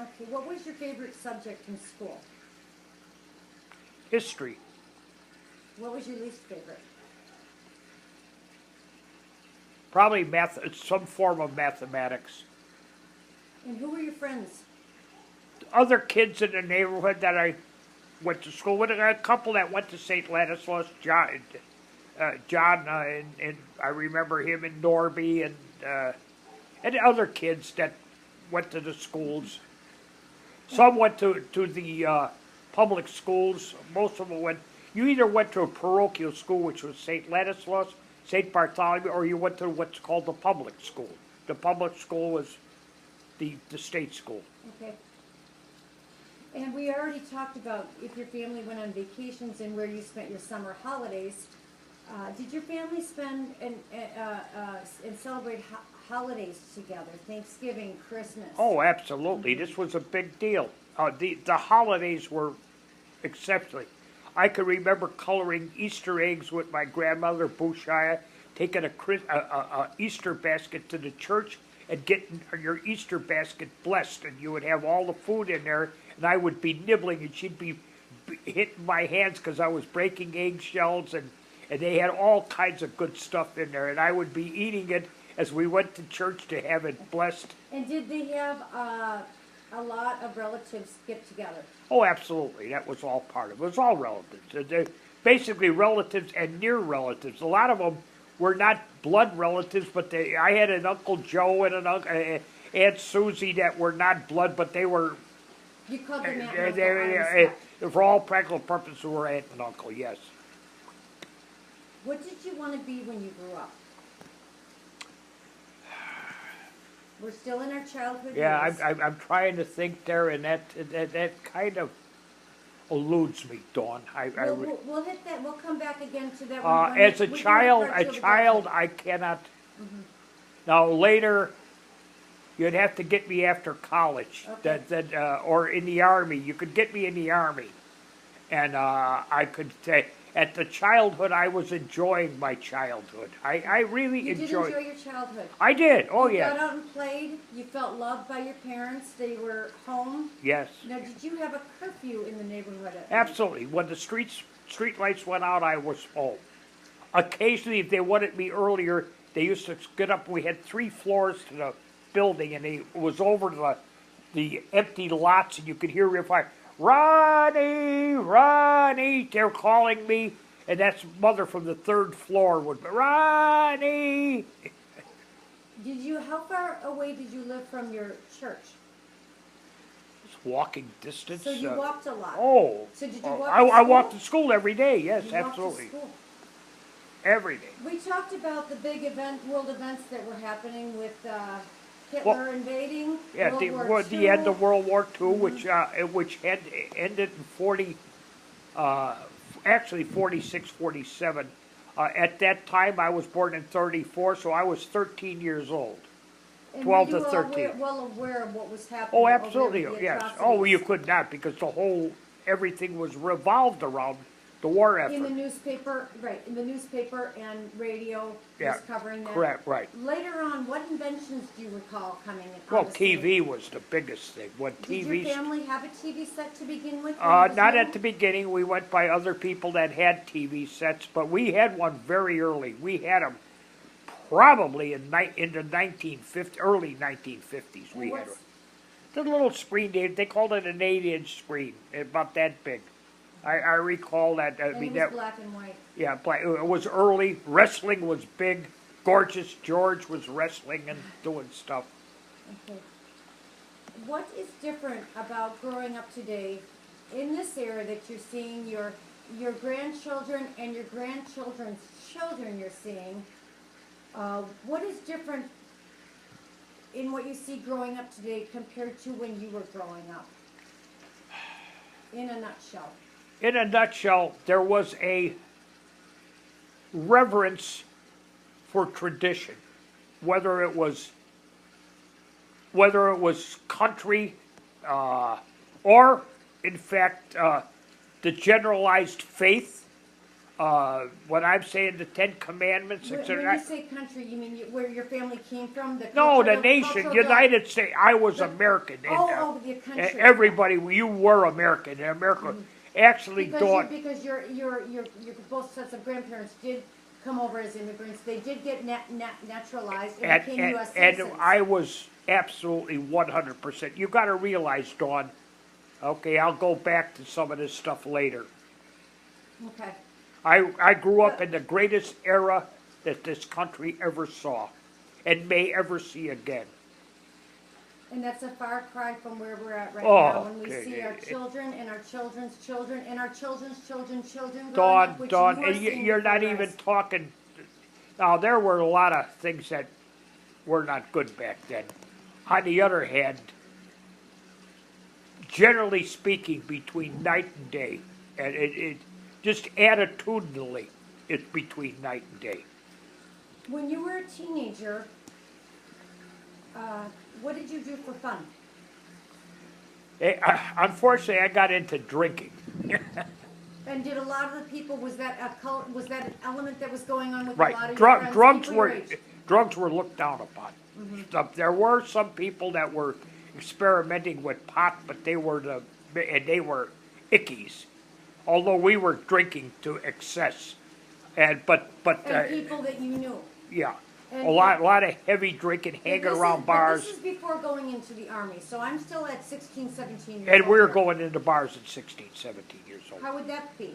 Okay, what was your favorite subject in school? History. What was your least favorite? Probably math, some form of mathematics. And who were your friends? Other kids in the neighborhood that I went to school with, a couple that went to St. Ladislaus, John, and I remember him and Norby and other kids that went to the schools. Some went to the public schools. Most of them went. You either went to a parochial school, which was St. Ladislaus, St. Bartholomew, or you went to what's called the public school. The public school was the state school. Okay. And we already talked about if your family went on vacations and where you spent your summer holidays. Did your family spend and celebrate holidays together? Thanksgiving, Christmas? Oh, absolutely. This was a big deal. The holidays were exceptionally. I can remember coloring Easter eggs with my grandmother, Bushaya, taking a Easter basket to the church and getting your Easter basket blessed, and you would have all the food in there, and I would be nibbling, and she'd be hitting my hands because I was breaking eggshells, and they had all kinds of good stuff in there, and I would be eating it as we went to church to have it blessed. And did they have a lot of relatives get together? Oh, absolutely. That was all part of it. It was all relatives. They're basically relatives and near relatives. A lot of them were not blood relatives, but I had an Uncle Joe and an Aunt Susie that were not blood, but they were. You called them Aunt and Uncle. For all practical purposes, were Aunt and Uncle, yes. What did you want to be when you grew up? We're still in our childhood years. I'm trying to think there, and that kind of eludes me, Dawn. We'll hit that. We'll come back again to that. As a child, I cannot. Mm-hmm. Now later, you'd have to get me after college, okay. Or in the Army. You could get me in the Army, and I could say. At the childhood, I was enjoying my childhood. I really enjoyed. You did enjoy your childhood. I did. Oh, yeah. You got out and played. You felt loved by your parents. They were home. Yes. Now, did you have a curfew in the neighborhood? Absolutely. When the street lights went out, I was home. Occasionally, if they wanted me earlier, they used to get up. We had 3 floors to the building, and it was over the empty lots, and you could hear if I. Ronnie, Ronnie, they're calling me, and that's mother from the 3rd floor would be, Ronnie. How far away did you live from your church? Just walking distance. So you walked a lot. Oh. So did you walk to I school? walked to school every day, yes, you absolutely. Walked to school. Every day. We talked about the big world events that were happening with Hitler invading. Yeah, the end of World War II, mm-hmm. which ended in 46, 47. At that time, I was born in 34, so I was 13 years old. And 12 to 13. Were you well aware of what was happening? Oh, absolutely, yes. Oh, you could. could not, because everything was revolved around the war effort. In the newspaper, right, in the newspaper and radio was covering that. Correct, right. Later on, what inventions do you recall coming in? Well, TV was the biggest thing. Did your family have a TV set to begin with? Not at the beginning. We went by other people that had TV sets, but we had one very early. We had them probably in the 1950s, early 1950s. We had one. The little screen, they called it an 8-inch screen, about that big. I recall that. It was black and white. Yeah, it was early. Wrestling was big. Gorgeous George was wrestling and doing stuff. Okay. What is different about growing up today in this era that you're seeing your grandchildren and your grandchildren's children you're seeing? What is different in what you see growing up today compared to when you were growing up? In a nutshell. In a nutshell, there was a reverence for tradition, whether it was country, or in fact the generalized faith When I'm saying the Ten Commandments, When etc. you say country, you mean where your family came from? The No, the cultural- nation, cultural United States. I was the- American. And, Oh, the country. everybody, you were American. And America actually thought. Because your both sets of grandparents did come over as immigrants. They did get naturalized and became U.S. And citizens. I was absolutely 100%. You got to realize, Dawn. Okay, I'll go back to some of this stuff later. Okay. I grew up in the greatest era that this country ever saw, and may ever see again. And that's a far cry from where we're at right Oh, now. When we okay. see our children and our children's children and our children's children's children growing Dawn, up, which Dawn, you are and seeing you're the not progress. even talking. Now, there were a lot of things that were not good back then. On the other hand, generally speaking, between night and day, and it just attitudinally, it's between night and day. When you were a teenager, what did you do for fun? Unfortunately, I got into drinking. And did a lot of the people, was that an element that was going on with a Right, lot of your friends? drugs People your were age? drugs were looked down upon. There were some people that were experimenting with pot, but they were ickies. Although we were drinking to excess, and people that you knew. yeah, And a lot of heavy drinking, hanging But this around is- bars, But this is before going into the Army, so I'm still at 16, 17 years and old we were here. going into bars at 16, 17 years old. How would that be?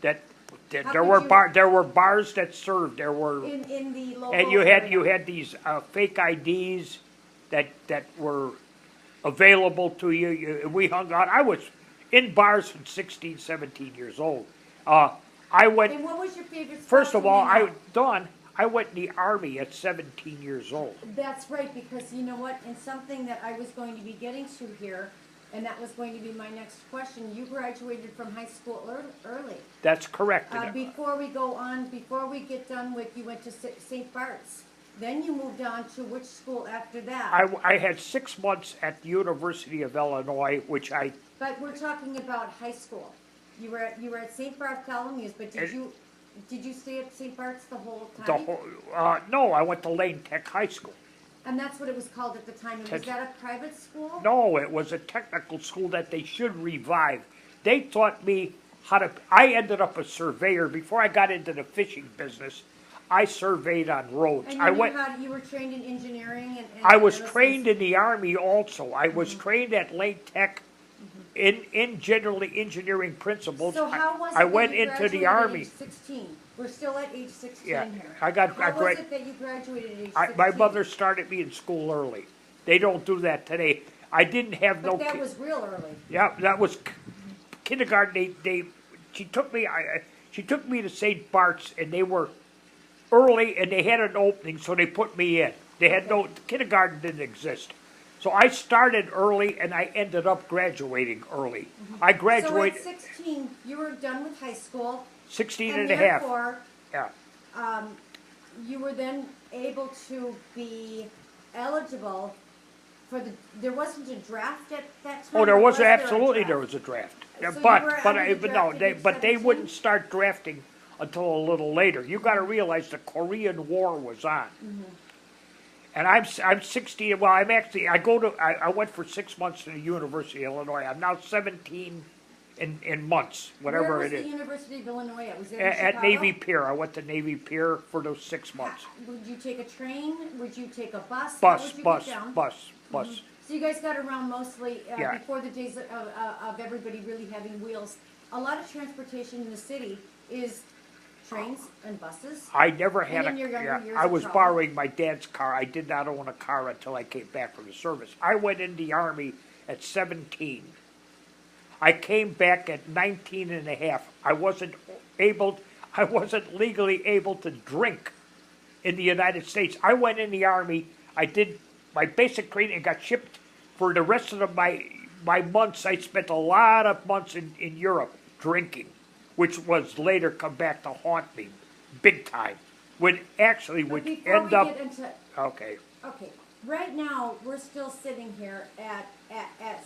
That How there could were you- there were bars that served. There were. In the local And you area? had these fake IDs that were available to you. We hung out. I was in bars from 16, 17 years old. I went. And what was your favorite spot First of to all, hang out? I went in the Army at 17 years old. That's right, because you know what, and something that I was going to be getting to here, and that was going to be my next question, you graduated from high school early. That's correct. Before we go on, before we get done with, you went to St. Bart's. Then you moved on to which school after that? I had 6 months at the University of Illinois, which I. But we're talking about high school. You were at St. Bartholomew's, but did you stay at St. Bart's the whole time? No, I went to Lane Tech High School. And that's what it was called at the time. And was that a private school? No, it was a technical school that they should revive. They taught me how to. I ended up a surveyor before I got into the fishing business. I surveyed on roads. And you were trained in engineering and I was aerospace? trained in the Army also. I was trained at Lane Tech in generally engineering principles. So how was it I that went you into graduated the at Army. age 16? We're still at age 16 Yeah, here. I got. How was it that you graduated at age 16? My mother started me in school early. They don't do that today. I didn't have But no. that was real early. Yeah, that was kindergarten. She took me. She took me to St. Bart's, and they were early, and they had an opening, so they put me in. They had no kindergarten didn't exist, so I started early, and I ended up graduating early. I graduated So at 16, you were done with high school. 16 and and a half. therefore, Yeah, you were then able to be eligible for there wasn't a draft at that time? oh, there or was a absolutely draft? there was a draft. Yeah, So you but were but under the no, draft at age but they 17? wouldn't start drafting until a little later. You got to realize the Korean War was on. And I'm 16. Well, I'm actually I went for 6 months to the University of Illinois. I'm now 17 in months, whatever Where was it is. the University of Illinois at? Was it in At Chicago? Navy Pier, I went to Navy Pier for those 6 months. Would you take a train? Would you take a bus? How Bus, would you bus, get down? bus. So you guys got around mostly Yeah. before the days of everybody really having wheels. A lot of transportation in the city is trains and buses. I never had in your younger years I of was travel? borrowing my dad's car. I did not own a car until I came back from the service. I went in the Army at 17. I came back at 19 and a half. I wasn't legally able to drink in the United States. I went in the Army. I did my basic training and got shipped for the rest of my months. I spent a lot of months in Europe drinking, which was later come back to haunt me big time. Would Before end we up. get into Okay. right now we're still sitting here at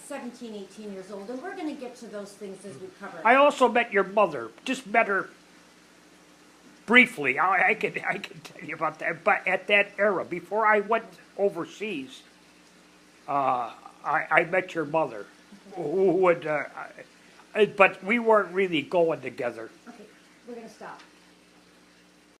17, 18 years old, and we're going to get to those things as we cover. I also met your mother. Just met her briefly, I can tell you about that. But at that era, before I went overseas, I met your mother, who would. But we weren't really going together. Okay, we're gonna stop.